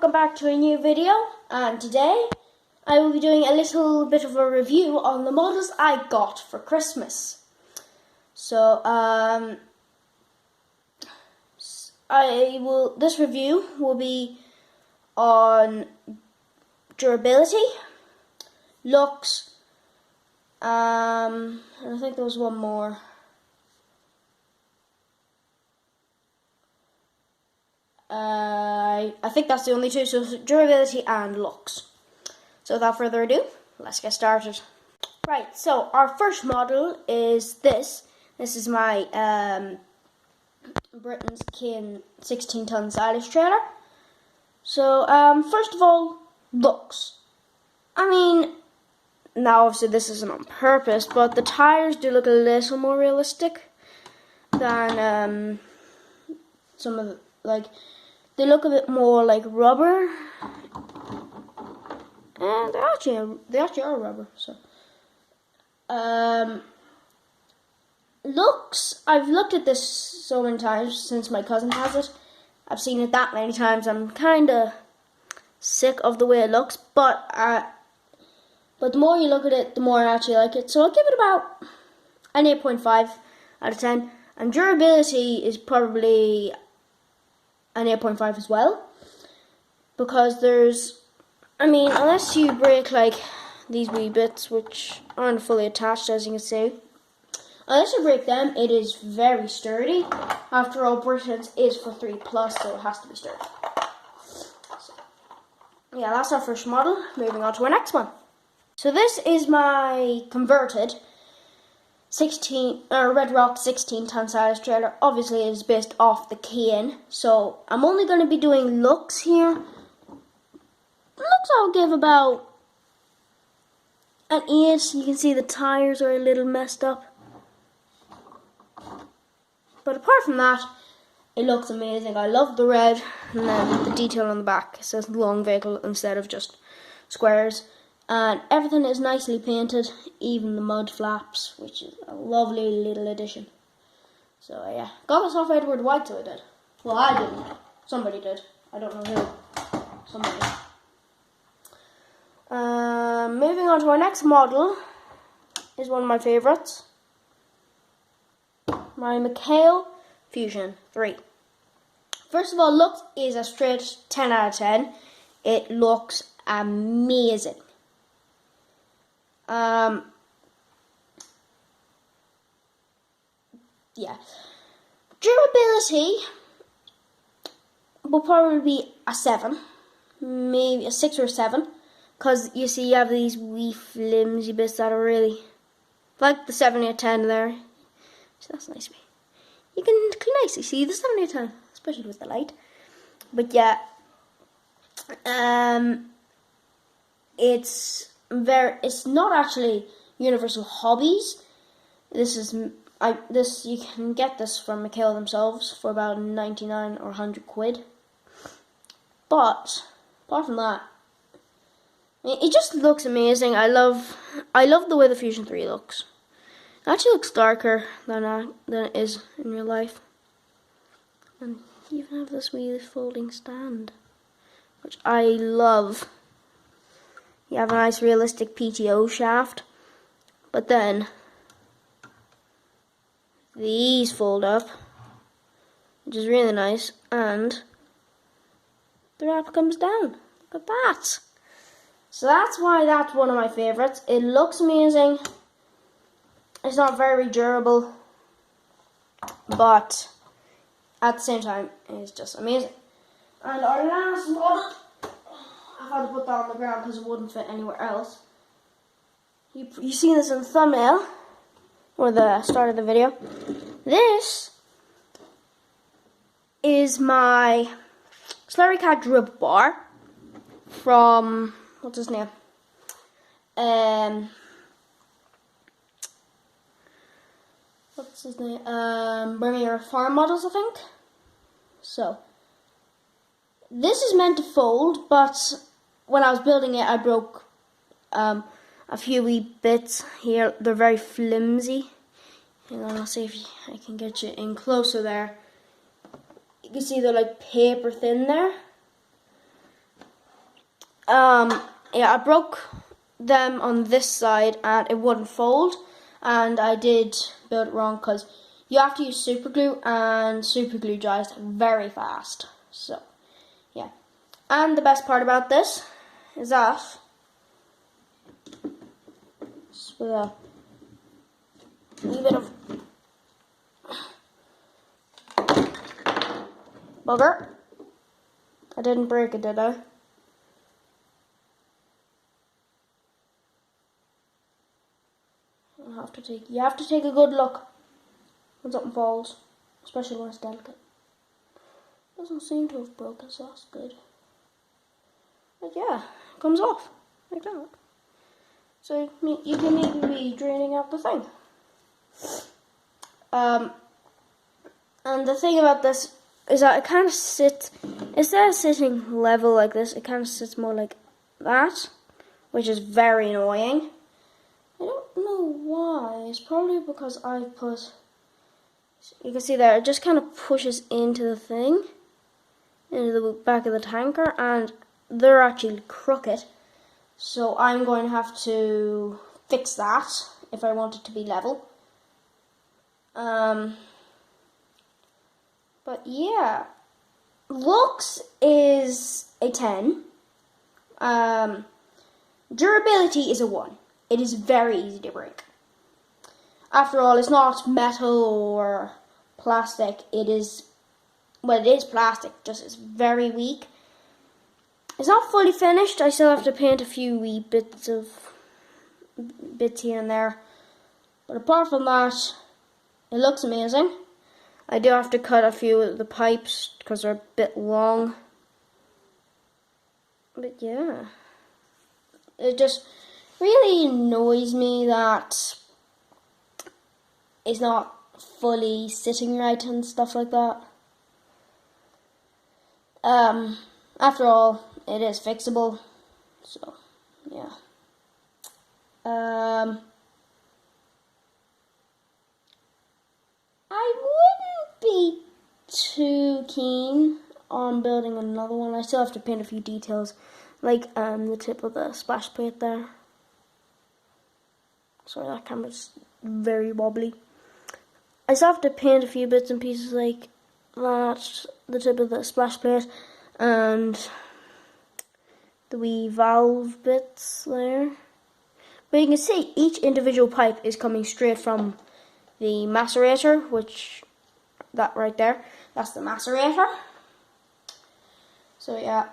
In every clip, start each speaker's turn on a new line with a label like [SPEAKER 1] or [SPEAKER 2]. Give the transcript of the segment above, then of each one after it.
[SPEAKER 1] welcome back to a new video, and today I will be doing a little bit of a review on the models I got for Christmas. So this review will be on durability, looks, and I think there was one more. I think that's the only two, so durability and looks. So without further ado, let's get started. Right, so our first model is this. This is my Britain's Kin 16-ton silage trailer. So first of all, looks. I mean, now obviously this isn't on purpose, but the tires do look a little more realistic than some of the, they look a bit more like rubber, and they actually are rubber. So, looks. I've looked at this so many times since my cousin has it. I've seen it that many times. I'm kind of sick of the way it looks, but the more you look at it, the more I actually like it. So I'll give it about an 8.5 out of 10, and durability is probably an 8.5 as well, because unless you break like these wee bits which aren't fully attached, as you can see, unless you break them, it is very sturdy. After all, Britain's is for 3+, so it has to be sturdy. So, yeah, that's our first model. Moving on to our next one. So this is my converted Red Rock 16-ton silage trailer. Obviously, it is based off the Kin, so I'm only going to be doing looks here. Looks I'll give about an 8. You can see the tires are a little messed up, but apart from that, it looks amazing. I love the red, and then the detail on the back. It says long vehicle instead of just squares. And everything is nicely painted, even the mud flaps, which is a lovely little addition. So yeah, got this off Edward White, so I did. Well, I didn't. Somebody did. I don't know who. Somebody. Moving on to our next model is one of my favourites. My McHale Fusion 3. First of all, looks is a straight 10 out of 10. It looks amazing. Yeah, durability will probably be a 7, maybe a 6 or a 7, because you see you have these wee flimsy bits that are really like the 7 out of 10 there. So that's nice. You can nicely see the 7 out of 10, especially with the light. But yeah, it's not actually Universal Hobbies. You can get this from McHale themselves for about 99 or 100 quid. But apart from that, it just looks amazing. I love the way the Fusion 3 looks. It actually looks darker than it is in real life. And you even have this wee folding stand, which I love. You have a nice realistic PTO shaft, but then these fold up, which is really nice, and the wrap comes down. Look at that. So that's why that's one of my favourites. It looks amazing. It's not very durable, but at the same time, it's just amazing. And our last model, I had to put that on the ground because it wouldn't fit anywhere else. You've seen this in the thumbnail, or the start of the video. This is my Slurry Cat dribble bar from, what's his name? Bermuda Farm Models, I think. So, this is meant to fold, but when I was building it, I broke a few wee bits here. They're very flimsy. Hang on, I'll see if I can get you in closer there. You can see they're like paper thin there. Yeah, I broke them on this side and it wouldn't fold, and I did build it wrong because you have to use super glue and super glue dries very fast. So yeah, and the best part about this is that just with a wee bit of bugger, I didn't break it, did I? You have to take a good look when something falls, especially when it's delicate. Doesn't seem to have broken, so that's good. But yeah, it comes off like that. So you can even be draining out the thing. And the thing about this is that it kind of sits, instead of sitting level like this, it kind of sits more like that, which is very annoying. I don't know why. It's probably because I put, you can see there, it just kind of pushes into the thing, into the back of the tanker, and they're actually crooked. So I'm going to have to fix that if I want it to be level. But yeah, looks is a 10. Durability is a 1. It is very easy to break. After all, it's not metal or plastic. It is, well, it is plastic, just it's very weak. It's not fully finished. I still have to paint a few wee bits here and there. But apart from that, it looks amazing. I do have to cut a few of the pipes because they're a bit long. But yeah, it just really annoys me that it's not fully sitting right and stuff like that. After all, it is fixable, so yeah. I wouldn't be too keen on building another one. I still have to paint a few details, like the tip of the splash plate there. Sorry, that camera's very wobbly. I still have to paint a few bits and pieces like that, the tip of the splash plate, and the wee valve bits there. But you can see each individual pipe is coming straight from the macerator, which, that right there, that's the macerator. So yeah.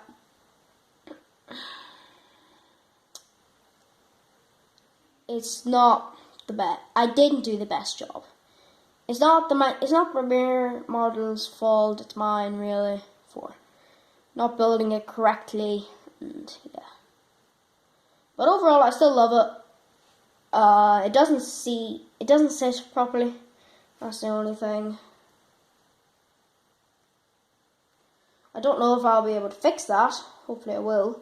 [SPEAKER 1] It's not the best. I didn't do the best job. It's not Premiere Model's fault. It's mine really for not building it correctly, and yeah. But overall, I still love it. It doesn't sit properly. That's the only thing. I don't know if I'll be able to fix that. Hopefully, I will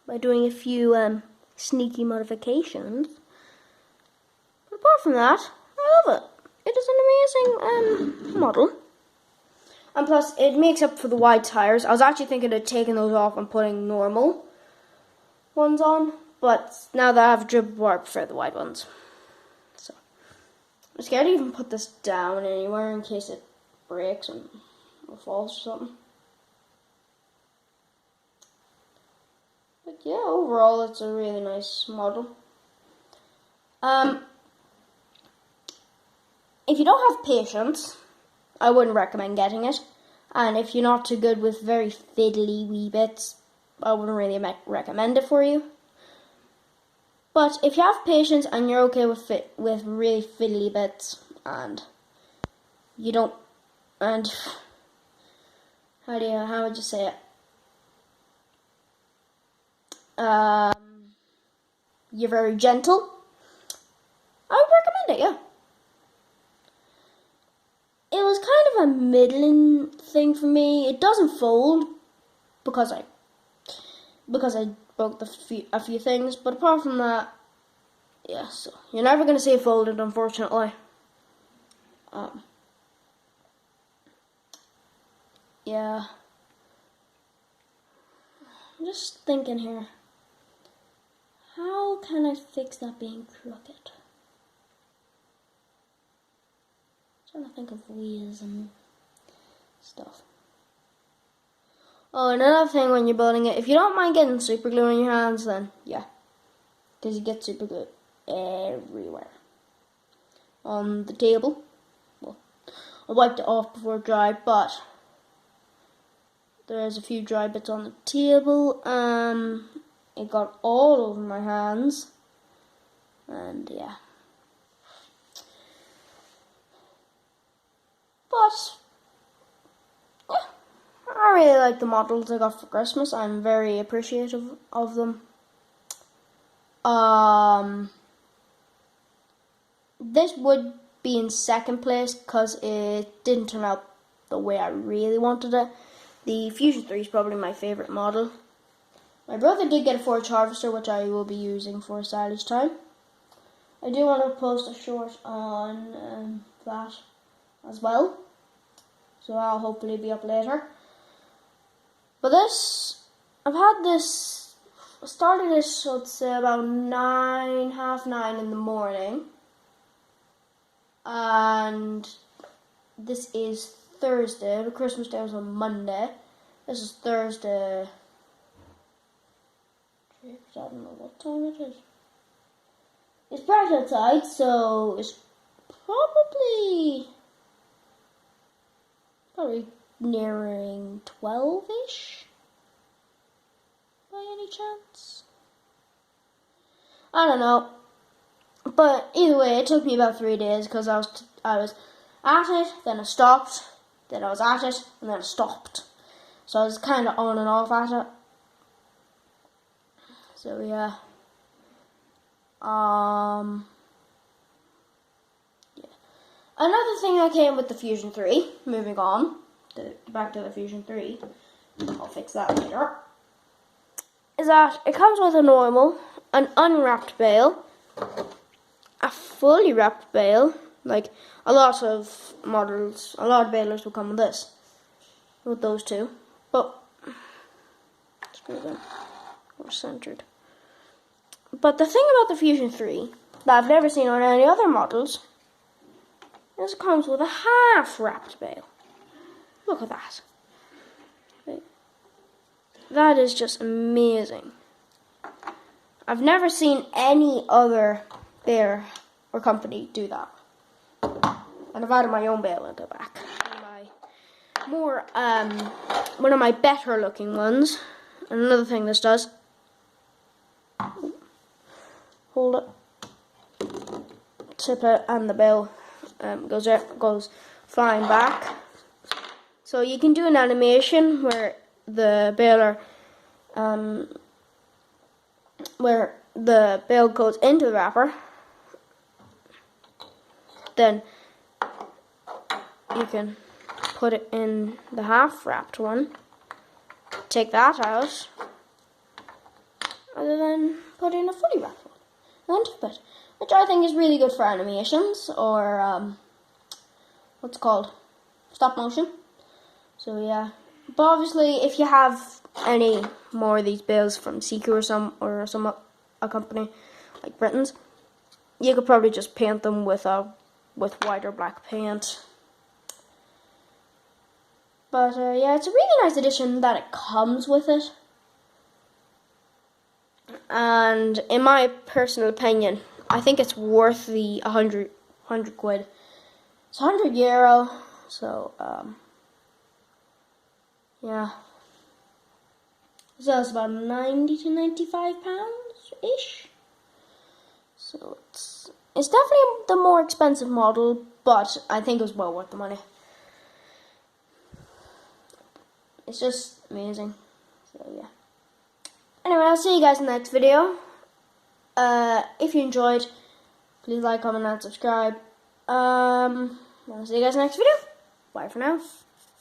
[SPEAKER 1] by doing a few sneaky modifications. But apart from that, I love it. It is an amazing model. And plus, it makes up for the wide tires. I was actually thinking of taking those off and putting normal ones on. But now that I have dribble bar, I prefer the wide ones. So, I'm scared to even put this down anywhere in case it breaks or falls or something. But yeah, overall, it's a really nice model. If you don't have patience, I wouldn't recommend getting it. And if you're not too good with very fiddly wee bits, I wouldn't really recommend it for you. But if you have patience and you're okay with really fiddly bits, and you don't, and how would you say it? You're very gentle, I would recommend it, yeah. It was kind of a middling thing for me. It doesn't fold because I broke a few things, but apart from that, yeah, so you're never going to see it folded, unfortunately. Yeah. I'm just thinking here. How can I fix that being crooked? Trying to think of ways and stuff. Oh, another thing when you're building it, if you don't mind getting super glue on your hands, then yeah, because you get super glue everywhere. On the table, well, I wiped it off before it dried, but there's a few dry bits on the table. It got all over my hands, and yeah. But yeah, I really like the models I got for Christmas. I'm very appreciative of them. This would be in second place because it didn't turn out the way I really wanted it. The Fusion 3 is probably my favourite model. My brother did get a forage harvester, which I will be using for silage time. I do want to post a short on that as well, so I'll hopefully be up later. But this, I've had this, I started this, I'd say about 9:30 in the morning, and this is Thursday. The Christmas Day was on Monday. This is Thursday. I don't know what time it is. It's bright outside, so it's probably nearing 12-ish, by any chance. I don't know, but either way, it took me about 3 days because I was at it, then I stopped, then I was at it, and then I stopped. So I was kind of on and off at it. So yeah. Yeah. Another thing that came with the Fusion 3, moving on, back to the Fusion 3, I'll fix that later, is that it comes with a normal, an unwrapped bale, a fully wrapped bale, like a lot of models, a lot of balers will come with this, with those two, but, screw them, we're centered. But the thing about the Fusion 3 that I've never seen on any other models is it comes with a half-wrapped bale. Look at that. That is just amazing. I've never seen any other baler or company do that. And I've added my own bale at the back. One of my better looking ones. And another thing this does, hold it, tip it, and the bale goes flying back. So you can do an animation where the baler, where the bale goes into the wrapper. Then you can put it in the half-wrapped one, take that out, and then put in a fully wrapped one, and tip it, which I think is really good for animations, or what's it called, stop motion. So yeah, but obviously if you have any more of these bales from Seeker or a company like Britain's, you could probably just paint them with white or black paint. But yeah, it's a really nice addition that it comes with it. And in my personal opinion, I think it's worth the 100 quid. It's €100, so yeah. So it's about 90 to 95 pounds ish. So it's definitely the more expensive model, but I think it was well worth the money. It's just amazing. So yeah. Anyway, I'll see you guys in the next video. If you enjoyed, please like, comment, and subscribe. I'll see you guys in the next video. Bye for now.